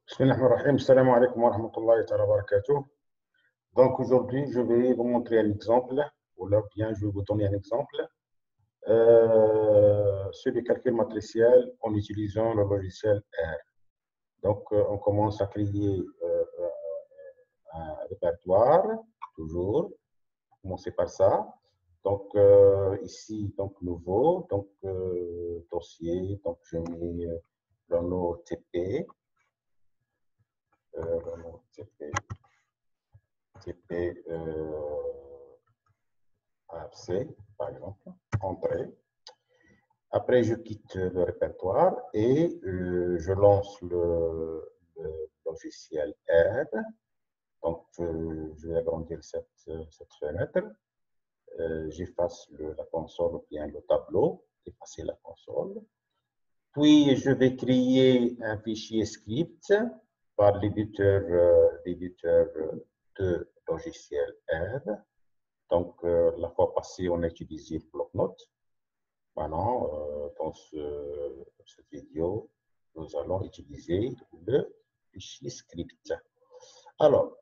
Bismillahirrahmanirrahim. Assalamu alaikum wa rahmatullahi wa barakatuh. Donc aujourd'hui, je vais vous montrer un exemple, ou alors bien je vais vous donner un exemple sur le calcul matriciel en utilisant le logiciel R. Donc on commence à créer un répertoire, toujours, commencer par ça. Donc ici, donc nouveau, donc dossier, donc je mets le nom TP. TP AFC, par exemple, entrée. Après, je quitte le répertoire et je lance le logiciel R. Donc, je vais agrandir cette fenêtre. J'efface la console ou bien le tableau, effacer la console. Puis, je vais créer un fichier script par l'éditeur de logiciel R. Donc, la fois passée, on a utilisé le bloc-notes. Maintenant, dans cette vidéo, nous allons utiliser le fichier script. Alors,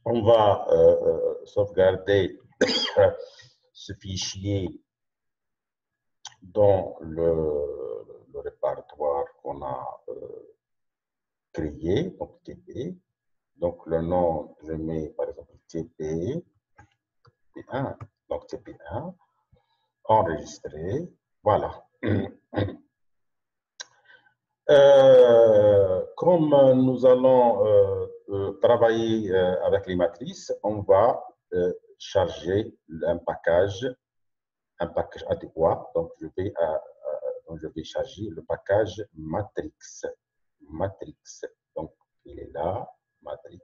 on va sauvegarder ce fichier dans le répertoire qu'on a créé, donc TP. Donc, le nom, je mets par exemple TP1, donc TP1, enregistré, voilà. Comme nous allons travailler avec les matrices, on va charger un package adéquat. Donc, je vais charger le package matrix. Donc, il est là, matrix.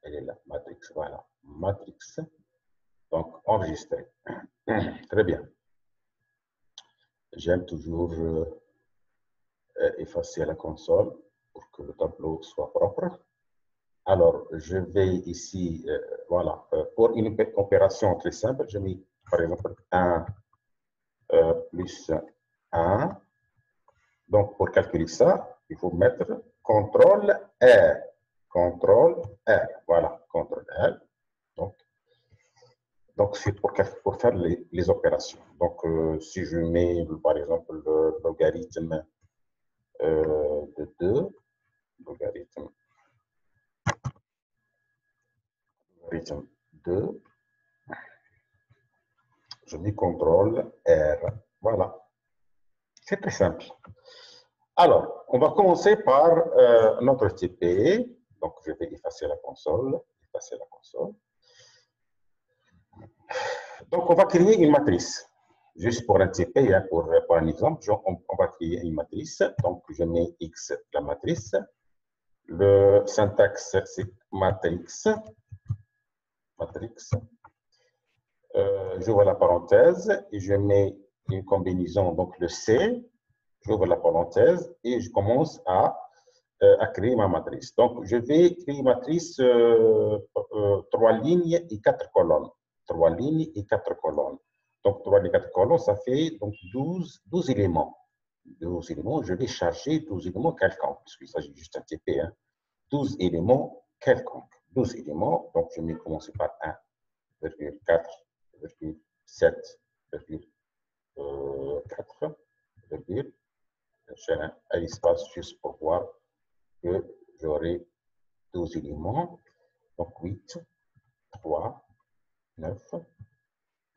Elle est là, matrix, voilà, matrix. Donc, enregistré. Très bien. J'aime toujours effacer la console pour que le tableau soit propre. Alors, je vais ici, voilà, pour une opération très simple, je mets par exemple 1 plus 1. Donc, pour calculer ça, il faut mettre CTRL R. CTRL R. Voilà, CTRL R. Donc c'est pour faire les opérations. Donc, si je mets, par exemple, le logarithme de 2, logarithme 2, je mets CTRL R. Voilà. C'est très simple. Alors, on va commencer par notre TP. Donc, je vais effacer la console. Donc, on va créer une matrice. Juste pour un TP, hein, pour un exemple, on va créer une matrice. Donc, je mets X, la matrice. Le syntaxe, c'est matrix. J'ouvre la parenthèse et je mets une combinaison, donc le C. J'ouvre la parenthèse et je commence à créer ma matrice. Donc, je vais créer une matrice 3 lignes et 4 colonnes. 3 lignes et 4 colonnes. Donc, 3 lignes et 4 colonnes, ça fait donc 12 éléments. 12 éléments, je vais charger 12 éléments quelconques, puisqu'il s'agit juste d'un TP. Hein. 12 éléments quelconques. 12 éléments, donc je vais commencer par 1,4, 7, 4, j'ai un espace juste pour voir que j'aurai 12 éléments. Donc 8, 3, 9,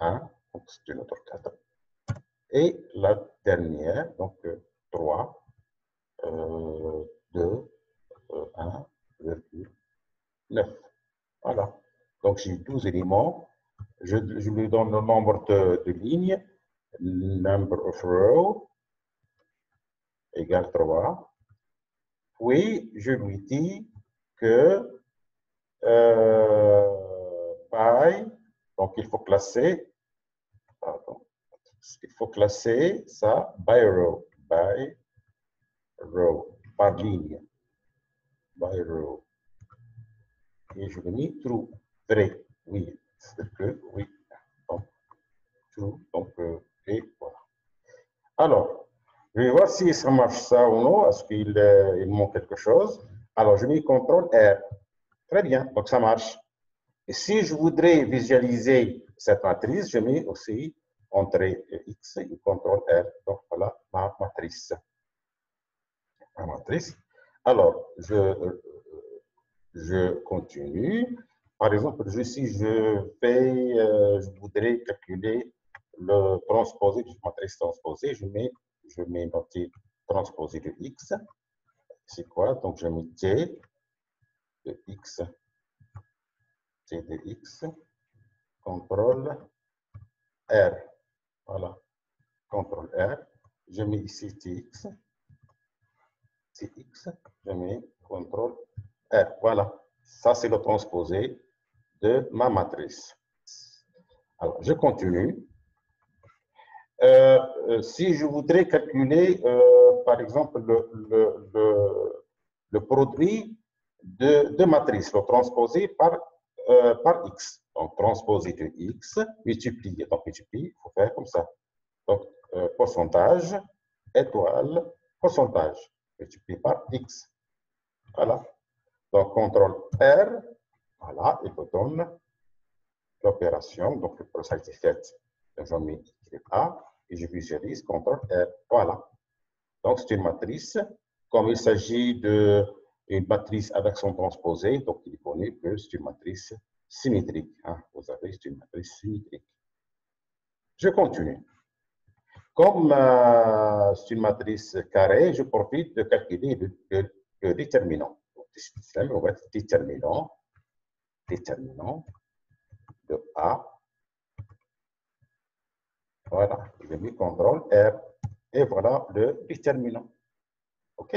1, donc c'est notre 4. Et la dernière, donc 3, 2, 1,9. Voilà. Donc j'ai 12 éléments. Je lui donne le nombre de lignes. Number of rows égale 3. Puis je lui dis que by, donc il faut classer, ça by row, par ligne, by row. Et je le mets true, vrai, oui, c'est que oui, donc true, donc et voilà. Alors, Je vais voir si ça marche ça ou non. Est-ce qu'il il manque quelque chose? Alors, je mets CTRL R. Très bien, donc ça marche. Et si je voudrais visualiser cette matrice, je mets aussi entrée X et CTRL R. Donc voilà ma matrice. Ma matrice. Alors, je continue. Par exemple, si je voudrais calculer le transposé d'une matrice transposée, je mets noté transposé de X. C'est quoi? Donc, je mets T de X. T de X. CTRL R. Voilà. CTRL R. Je mets ici TX. TX. Je mets CTRL R. Voilà. Ça, c'est le transposé de ma matrice. Alors, je continue. Si je voudrais calculer, par exemple, le produit de matrices, le transposé par X. Donc, transposé de X, multiplié. Donc, multiplié, il faut faire comme ça. Donc, pourcentage, étoile, pourcentage, multiplié par X. Voilà. Donc, CTRL R, voilà, il vous donne l'opération. Donc, le process est fait. Je mets A et je visualise CTRL R. Voilà. Donc, c'est une matrice. Comme il s'agit d'une matrice avec son transposé, donc il est connu que c'est une matrice symétrique. Hein. Vous avez, c'est une matrice symétrique. Je continue. Comme c'est une matrice carrée, je profite de calculer le déterminant. Donc, on va être déterminant de A. Voilà, je mets CTRL R et voilà le déterminant. OK?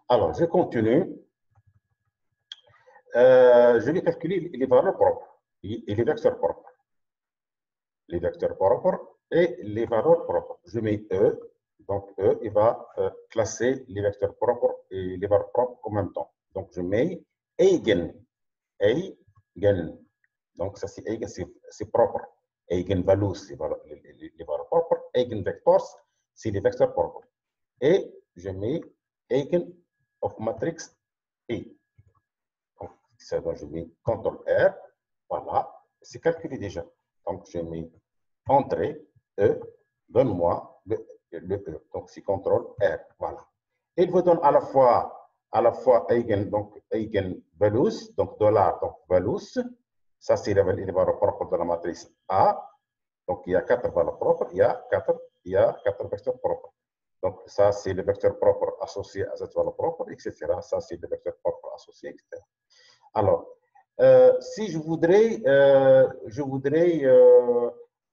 Alors, je continue. Je vais calculer les valeurs propres et les vecteurs propres. Les vecteurs propres et les valeurs propres. Je mets E. Donc, E, il va classer les vecteurs propres et les valeurs propres en même temps. Donc, je mets eigen. Eigen. Donc, ça, c'est eigen, c'est propre. Eigenvalues, c'est les valeurs propres. Eigenvectors, c'est les vecteurs propres. Et je mets eigen of matrix P. Donc, ça, je mets CTRL R. Voilà, c'est calculé déjà. Donc, je mets entrée, E, donne-moi le E. Donc, c'est CTRL R. Voilà. Il vous donne à la fois eigen, donc eigenvalues, donc dollar, donc values. Ça, c'est les valeurs propres de la matrice A. Donc, il y a 4 valeurs propres, il y a 4 vecteurs propres. Donc, ça, c'est le vecteur propre associé à cette valeur propre, etc. Ça, c'est le vecteur propre associé, etc. Alors, si je voudrais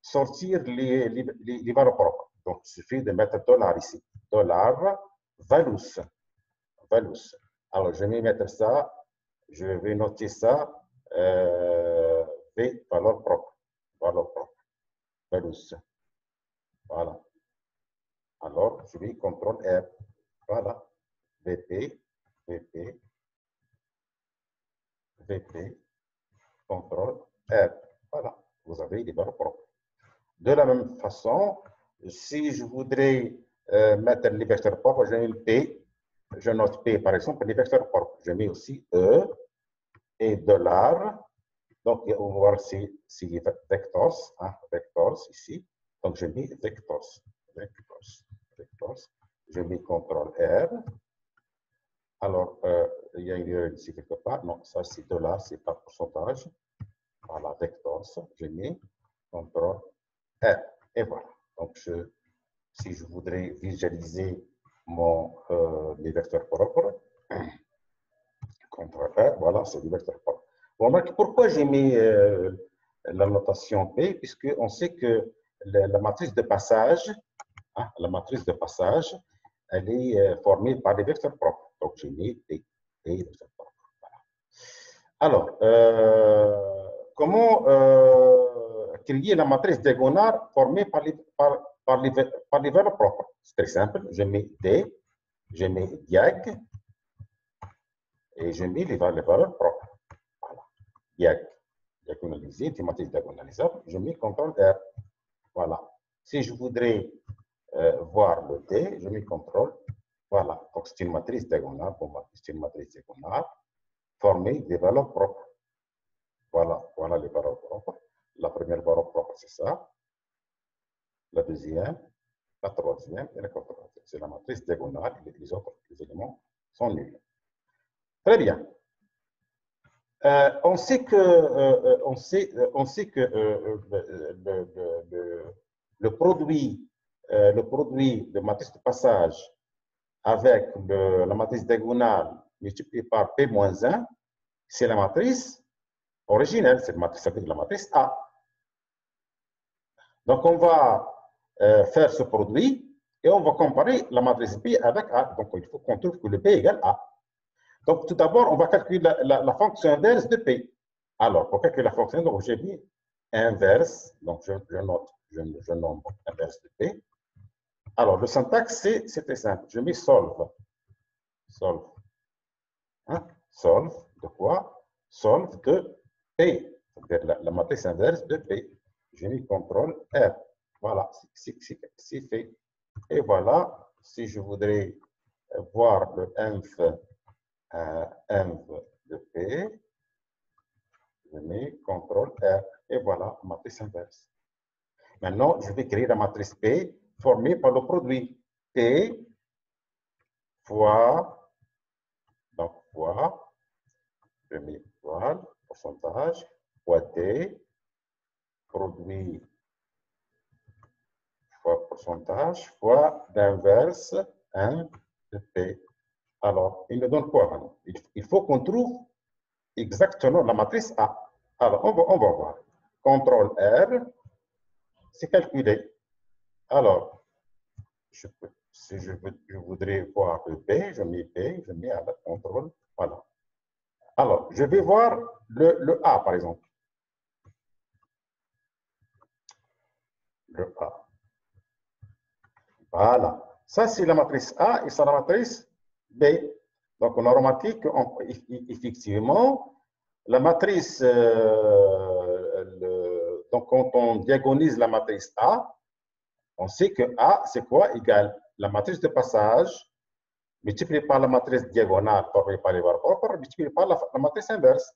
sortir les valeurs propres, donc il suffit de mettre dollar ici. Dollar, values. Values. Alors, je vais mettre ça, je vais noter ça, V, valeur propre. Valeur propre. Values. Voilà. Alors, je vais CTRL R. Voilà. VP, VP, VP, CTRL R. Voilà. Vous avez les valeurs propres. De la même façon, si je voudrais mettre les vecteurs propres, je mets P. Je note P, par exemple, les vecteurs propres. Je mets aussi E et dollar. Donc, on va voir si les vectors, hein, vectors ici. Donc, je mets vectors. Je mets CTRL R. Alors, il y a une erreur ici quelque part. Non, ça c'est dollar, c'est pas pourcentage. Voilà, vectors. Je mets CTRL R. Et voilà. Donc, si je voudrais visualiser les vecteurs propres, CTRL R, voilà, c'est les vecteurs propres. Vous remarquez pourquoi j'ai mis la notation P, puisqu'on sait que la matrice de passage, hein, elle est formée par des vecteurs propres. Donc, j'ai mis des vecteurs propres. Voilà. Alors, comment créer la matrice diagonale formée par les valeurs propres? C'est très simple. Je mets D, je mets diag, et je mets les valeurs propres. Voilà. Diag, diagonalisé, une matrice diagonalisable. Je mets CTRL R. Voilà. Si je voudrais voir le D, je mets contrôle. Voilà, donc c'est une matrice diagonale. Pour moi, c'est une matrice diagonale formée des valeurs propres. Voilà, voilà les valeurs propres. La première valeur propre, c'est ça. La deuxième, la troisième et la quatrième. C'est la matrice diagonale. Les autres éléments sont nuls. Très bien. On sait que le produit de matrice de passage avec la matrice diagonale multipliée par P-1, c'est la matrice originelle, c'est la matrice A. Donc, on va faire ce produit et on va comparer la matrice B avec A. Donc, il faut qu'on trouve que le P égale A. Donc, tout d'abord, on va calculer la fonction inverse de P. Alors, pour calculer la fonction, donc j'ai mis inverse, donc je nomme inverse de P. Alors, le syntaxe, c'était simple. Je mets solve. Solve. Hein? Solve de quoi? Solve de P. C'est-à-dire la matrice inverse de P. J'ai mis CTRL R. Voilà, c'est fait. Et voilà, si je voudrais voir le env de P, je mets CTRL R. Et voilà, matrice inverse. Maintenant, je vais créer la matrice P formée par le produit P fois, donc fois, je mets voilà, pourcentage, fois T, produit fois pourcentage, fois l'inverse 1 de P. Alors, il me donne quoi? Il faut qu'on trouve exactement la matrice A. Alors, on va voir. CTRL R, c'est calculé. Alors, si je voudrais voir le P, je mets P, je mets à la CTRL. Voilà. Alors, je vais voir le A, par exemple. Le A. Voilà. Ça, c'est la matrice A et c'est la matrice B. Donc, on a remarqué qu'effectivement, la matrice, donc quand on diagonalise la matrice A, on sait que A, c'est quoi? Égal la matrice de passage multipliée par la matrice diagonale formée par les valeurs propres, multipliée par la matrice inverse.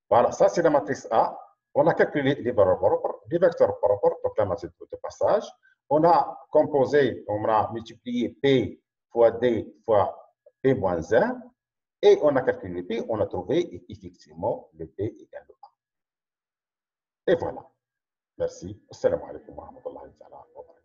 Voilà, ça c'est la matrice A. On a calculé les valeurs propres, les vecteurs propres, donc la matrice de passage. On a composé, on a multiplié P fois D fois P-1, et on a calculé le P, on a trouvé effectivement le P égale A. Et voilà. Merci. Assalamu alaikum wa rahmatullahi wa barakatuh.